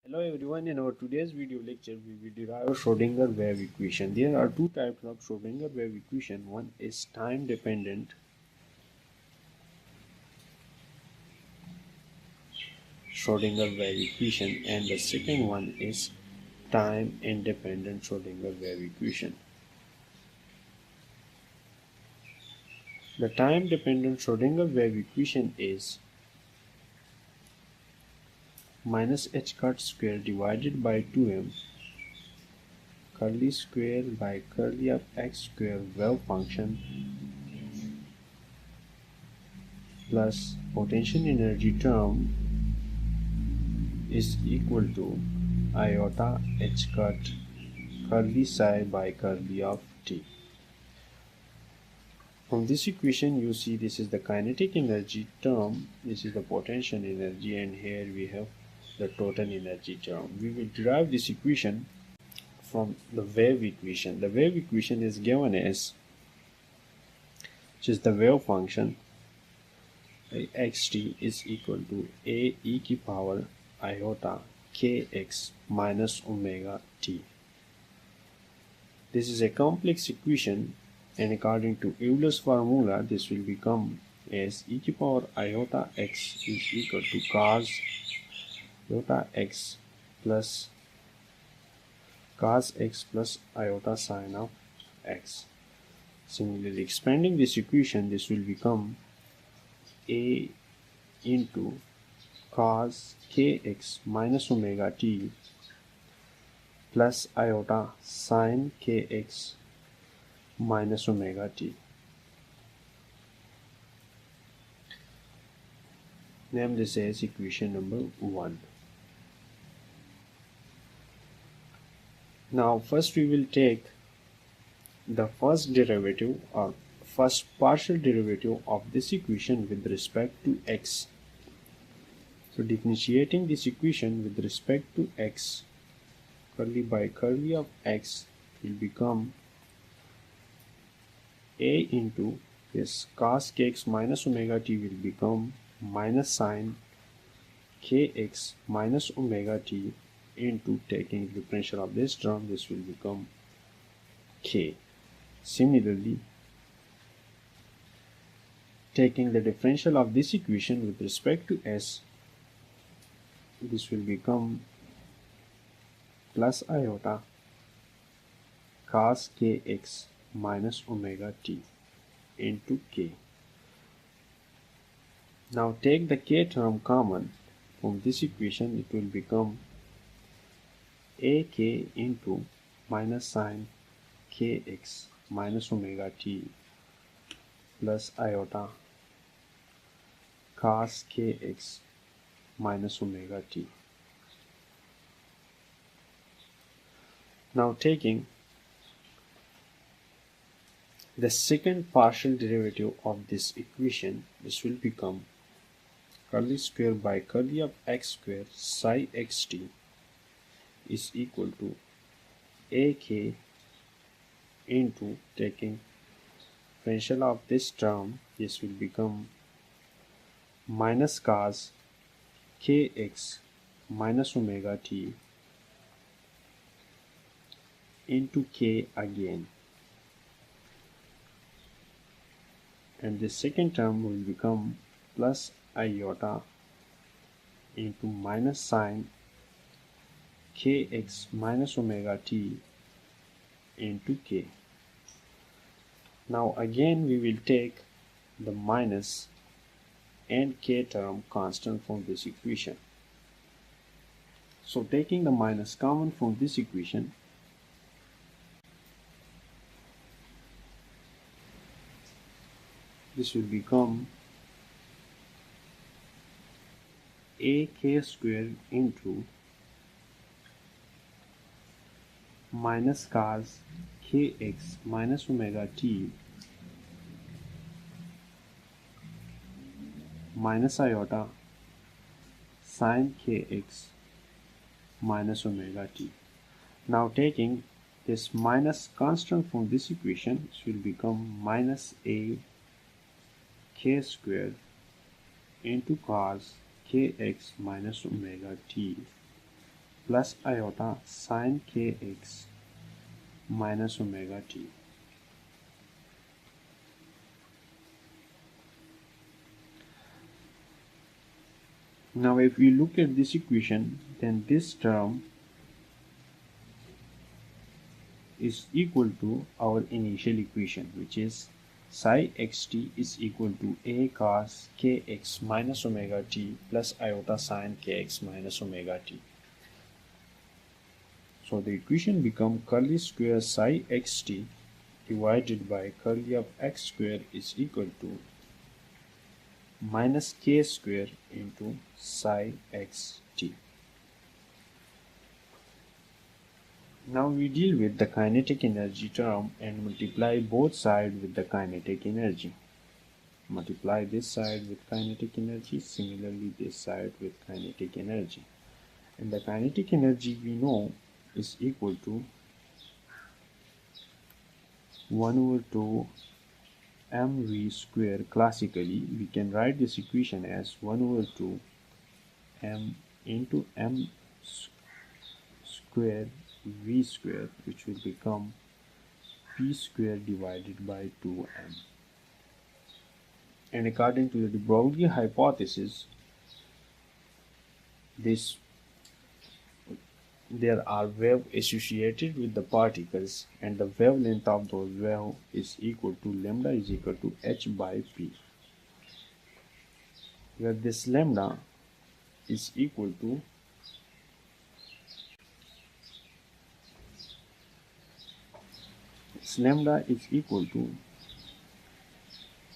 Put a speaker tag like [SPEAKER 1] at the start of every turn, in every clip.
[SPEAKER 1] Hello everyone, in our today's video lecture we will derive Schrodinger wave equation. There are two types of Schrodinger wave equation. One is time dependent Schrodinger wave equation and the second one is time independent Schrodinger wave equation. The time dependent Schrodinger wave equation is minus h cut square divided by 2m curly square by curly of x square wave function plus potential energy term is equal to iota h cut curly psi by curly of t. From this equation you see this is the kinetic energy term, this is the potential energy, and here we have the total energy term. We will derive this equation from the wave equation. The wave equation is given as, which is the wave function xt is equal to a e to power iota kx minus omega t. This is a complex equation, and according to Euler's formula this will become as e to power iota x is equal to cos iota x plus iota sine of x. Similarly, expanding this equation, this will become a into cos kx minus omega t plus iota sine kx minus omega t. Name this as equation number 1. Now first we will take the first derivative or first partial derivative of this equation with respect to x. So differentiating this equation with respect to x, curly by curly of x will become a into this cos kx minus omega t will become minus sine kx minus omega t into taking differential of this term, this will become k. Similarly, taking the differential of this equation with respect to s, this will become plus iota cos kx minus omega t into k. Now take the k term common from this equation, it will become ak into minus sine kx minus omega t plus iota cos kx minus omega t. Now taking the second partial derivative of this equation, this will become curly square by curly of x square psi xt is equal to ak into taking differential of this term, this will become minus cos kx minus omega t into k again, and the second term will become plus iota into minus sine kx minus omega t into k. Now again we will take the minus and k term constant from this equation. So taking the minus common from this equation, this will become ak square into minus cos kx minus omega t minus iota sine kx minus omega t. Now taking this minus constant from this equation, this will become minus a k square into cos kx minus omega t plus iota sine kx minus omega t. Now if we look at this equation, then this term is equal to our initial equation, which is psi xt is equal to a cos kx minus omega t plus iota sine kx minus omega t. So the equation becomes curly square psi xt divided by curly of x square is equal to minus k square into psi xt. Now we deal with the kinetic energy term and multiply both sides with the kinetic energy. Multiply this side with kinetic energy, similarly this side with kinetic energy. And the kinetic energy we know is equal to 1 over 2 mv square. Classically, we can write this equation as 1 over 2 m into m square v square, which will become p square divided by 2m. And according to the debroglie hypothesis, there are waves associated with the particles, and the wavelength of those waves is equal to lambda is equal to h by p, where this lambda is equal to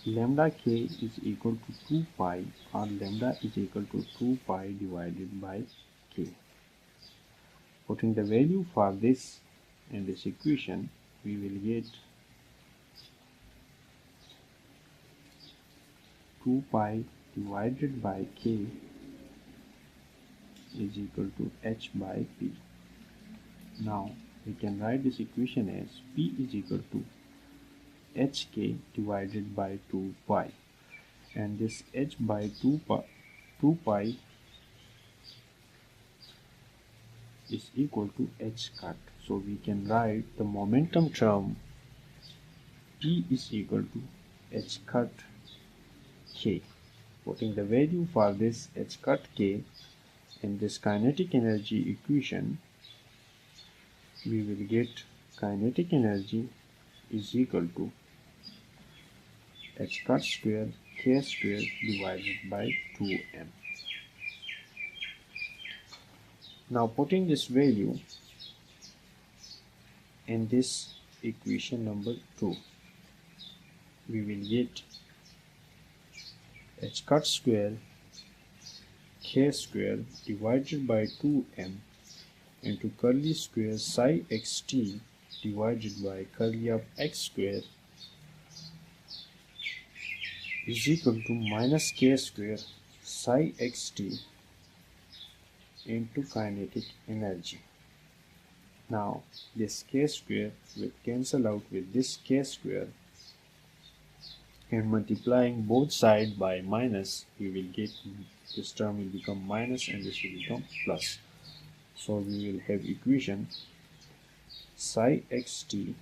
[SPEAKER 1] lambda k is equal to 2 pi, or lambda is equal to 2 pi divided by k. Putting the value for this in this equation, we will get 2 pi divided by k is equal to h by p. Now we can write this equation as p is equal to hk divided by 2 pi, and this h by 2 pi is equal to h cut. So we can write the momentum term p is equal to h cut k. Putting the value for this h cut k in this kinetic energy equation, we will get kinetic energy is equal to h cut square k square divided by 2m. Now putting this value in this equation number 2, we will get h cut square k square divided by 2m into curly square psi xt divided by curly of x square is equal to minus k square psi xt into kinetic energy. Now this k square will cancel out with this k square, and multiplying both sides by minus, we will get this term will become minus and this will become plus. So we will have equation psi xt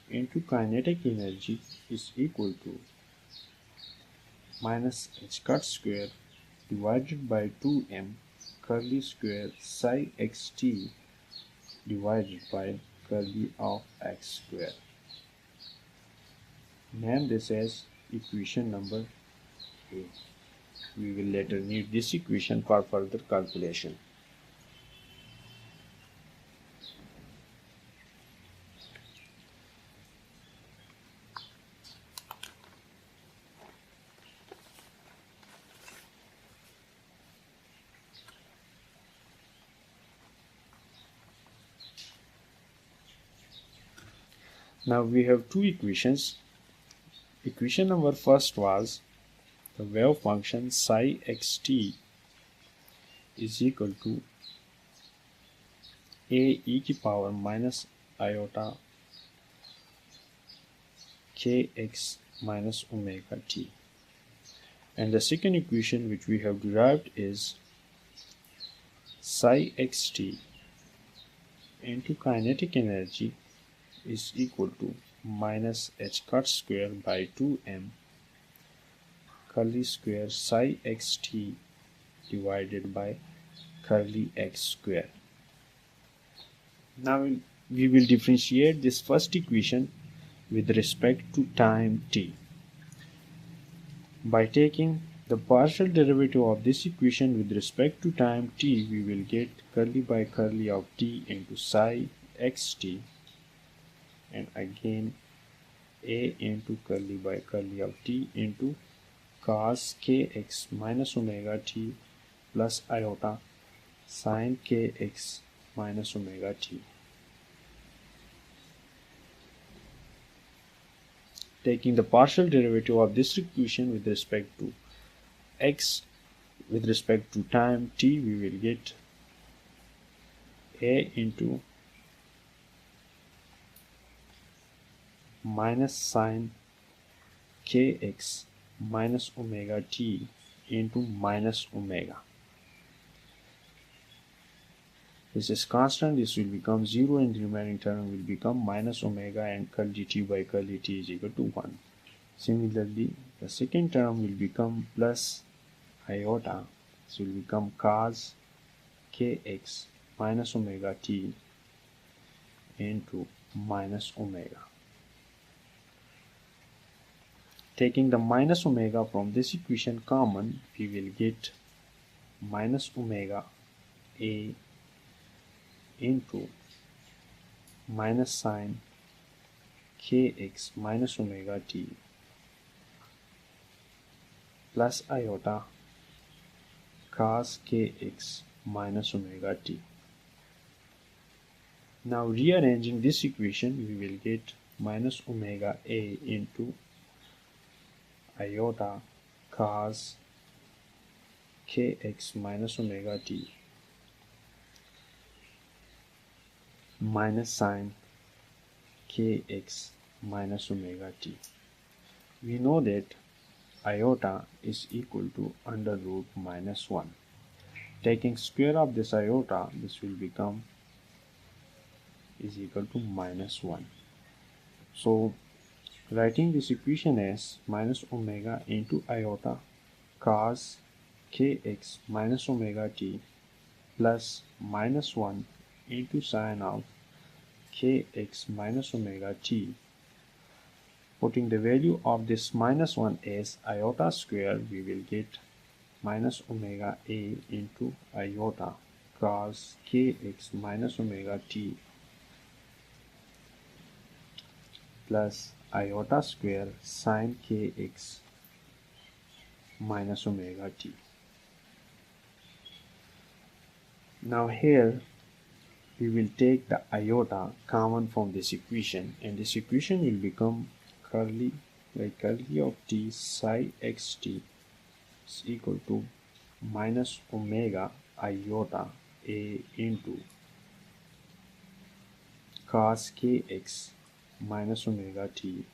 [SPEAKER 1] into kinetic energy is equal to minus h cut square divided by 2m curly square psi xt divided by curly of x square. Name this as equation number A. We will later need this equation for further calculation. Now we have two equations. Equation number first was the wave function psi xt is equal to a e to the power minus iota kx minus omega t. And the second equation which we have derived is psi xt into kinetic energy is equal to minus h cut square by 2m curly square psi xt divided by curly x square. Now we will differentiate this first equation with respect to time t. By taking the partial derivative of this equation with respect to time t, we will get curly by curly of t into psi xt, and again a into curly by curly of t into cos kx minus omega t plus iota sin kx minus omega t. Taking the partial derivative of this equation with respect to x with respect to time t, we will get a into minus sin kx minus omega t into minus omega. This is constant, this will become 0 and the remaining term will become minus omega and curly t by curly t is equal to 1. Similarly, the second term will become plus iota, this will become cos kx minus omega t into minus omega. Taking the minus omega from this equation common, we will get minus omega a into minus sin kx minus omega t plus iota cos kx minus omega t. Now rearranging this equation, we will get minus omega a into iota cos kx minus omega t minus sin kx minus omega t. We know that iota is equal to under root minus 1. Taking square of this iota, this will become is equal to minus 1. So writing this equation as minus omega into iota cos kx minus omega t plus minus 1 into sin of kx minus omega t. Putting the value of this minus 1 as iota square, we will get minus omega a into iota cos kx minus omega t plus iota square sin kx minus omega t. Now here we will take the iota common from this equation, and this equation will become curly by curly of t psi xt is equal to minus omega iota a into cos kx minus omega t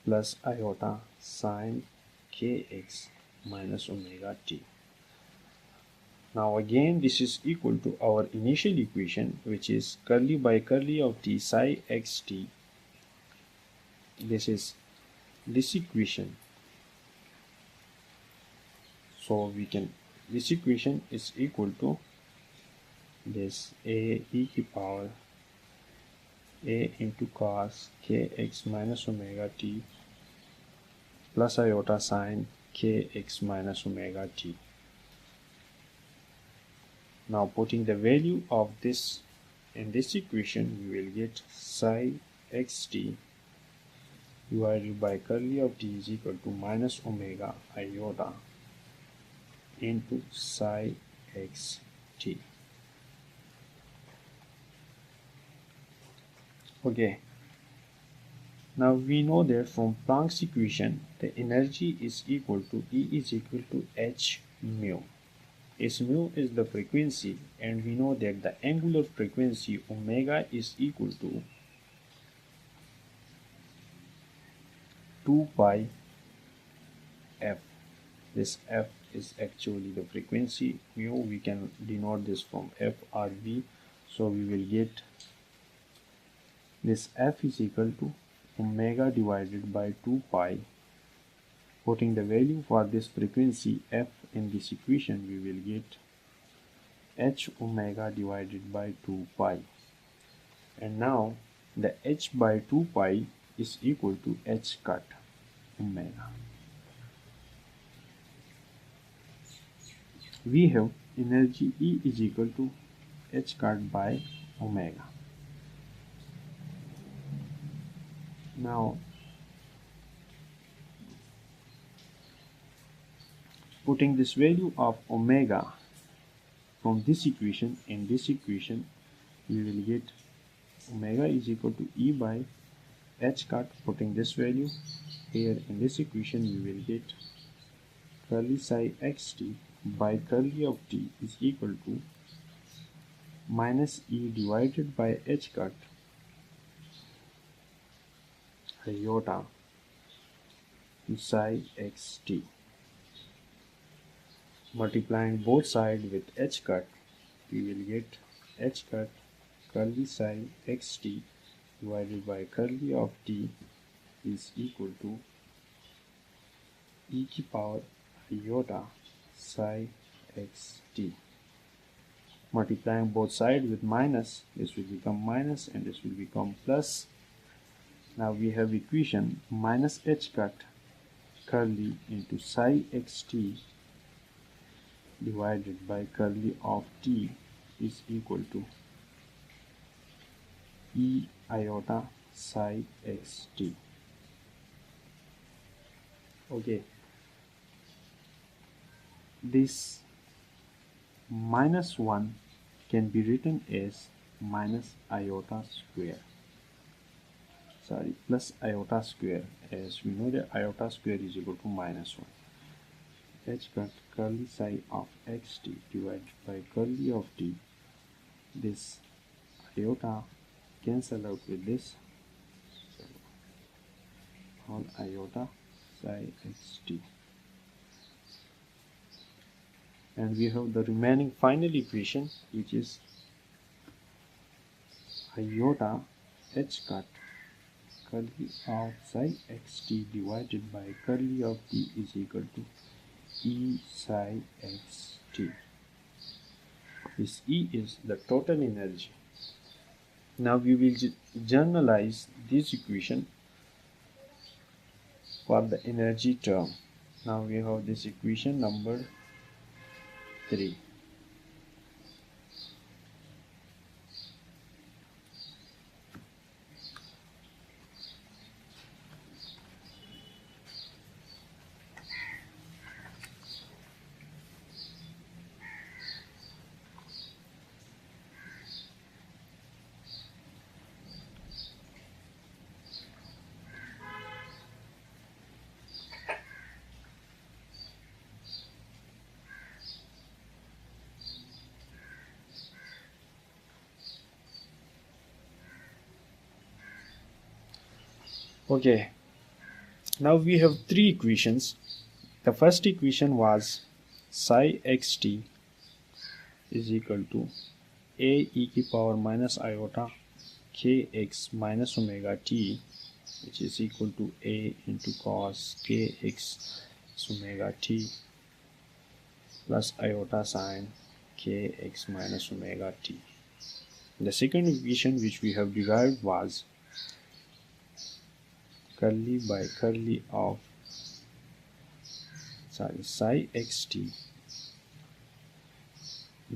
[SPEAKER 1] plus iota sin kx minus omega t. Now again this is equal to our initial equation, which is curly by curly of t psi xt. This is this equation. So this equation is equal to this a e to power a into cos kx minus omega t plus iota sin kx minus omega t. Now putting the value of this in this equation, we will get psi xt divided by curly of t is equal to minus omega iota into psi xt. Okay. Now we know that from Planck's equation, the energy is equal to E is equal to h mu. H mu is the frequency, and we know that the angular frequency omega is equal to 2 pi f. This f is actually the frequency mu. We can denote this from f or v, so we will get this f is equal to omega divided by 2 pi. Putting the value for this frequency f in this equation, we will get h omega divided by 2 pi. And now the h by 2 pi is equal to h cut omega. We have energy E is equal to h cut by omega. Now putting this value of omega from this equation in this equation, we will get omega is equal to E by h cut. Putting this value here in this equation, we will get curly psi xt by curly of t is equal to minus E divided by h cut iota to psi xt. Multiplying both sides with h cut, we will get h cut curly psi xt divided by curly of t is equal to e to the power iota psi xt. Multiplying both sides with minus, this will become minus and this will become plus. Now we have equation minus h cut curly into psi xt divided by curly of t is equal to e iota psi xt. Okay, this minus 1 can be written as minus iota square, plus iota square, as we know that iota square is equal to minus 1. H cut curly psi of xt divided by curly of t, this iota cancel out with this, so all iota psi xt, and we have the remaining final equation, which is iota h cut curly of psi xt divided by curly of t is equal to E psi xt. This E is the total energy. Now we will generalize this equation for the energy term. Now we have this equation number 3. Okay, now we have 3 equations. The first equation was psi xt is equal to a e to the power minus iota kx minus omega t, which is equal to a into cos kx omega t plus iota sine kx minus omega t. The second equation which we have derived was curly by curly of psi xt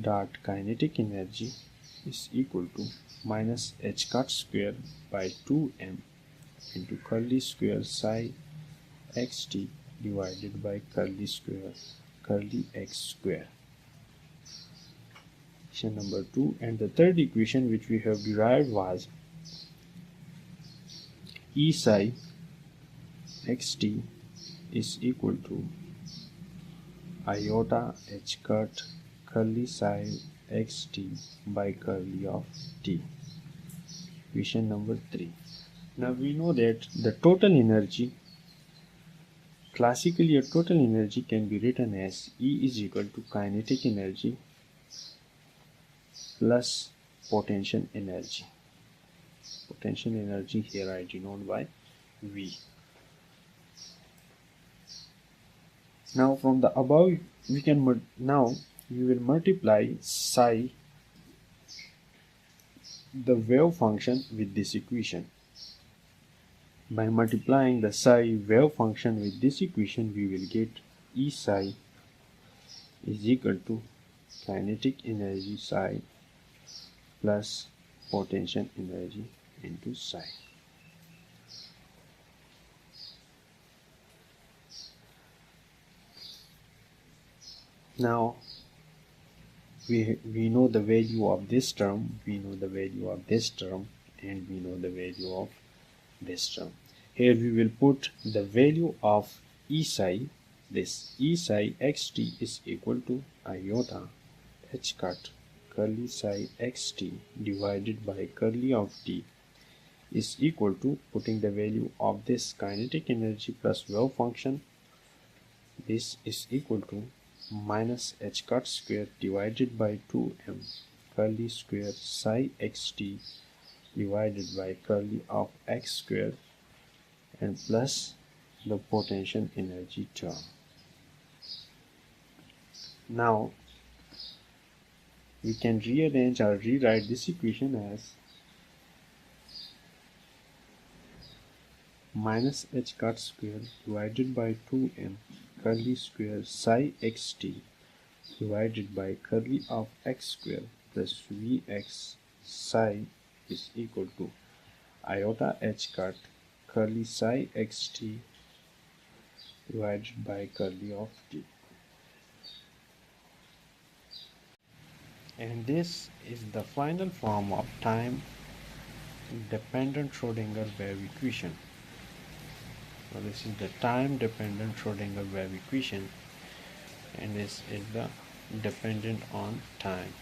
[SPEAKER 1] dot kinetic energy is equal to minus h cut square by 2m into curly square psi xt divided by curly square curly x square. Equation number 2. And the third equation which we have derived was E psi xt is equal to iota h cut curly psi xt by curly of t. Equation number 3. Now we know that the total energy Classically, a total energy can be written as E is equal to kinetic energy plus potential energy. Potential energy here I denote by V. Now from the above we can now we will multiply psi, the wave function, with this equation. By multiplying the psi wave function with this equation, we will get E psi is equal to kinetic energy psi plus potential energy into psi. Now we know the value of this term, we know the value of this term, and we know the value of this term. Here we will put the value of E psi. This E psi xt is equal to iota h cut curly psi xt divided by curly of t is equal to, putting the value of this kinetic energy plus wave function, this is equal to minus h cut square divided by 2m curly square psi xt divided by curly of x square and plus the potential energy term. Now we can rearrange or rewrite this equation as minus h cut square divided by 2m curly square psi xt divided by curly of x square plus vx psi is equal to iota h cut curly psi xt divided by curly of t. And this is the final form of time dependent Schrodinger wave equation. So this is the time dependent Schrodinger wave equation, and this is the dependent on time.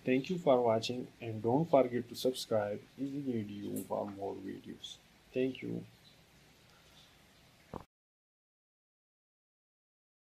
[SPEAKER 1] Thank you for watching, and don't forget to subscribe if you need you for more videos. Thank you.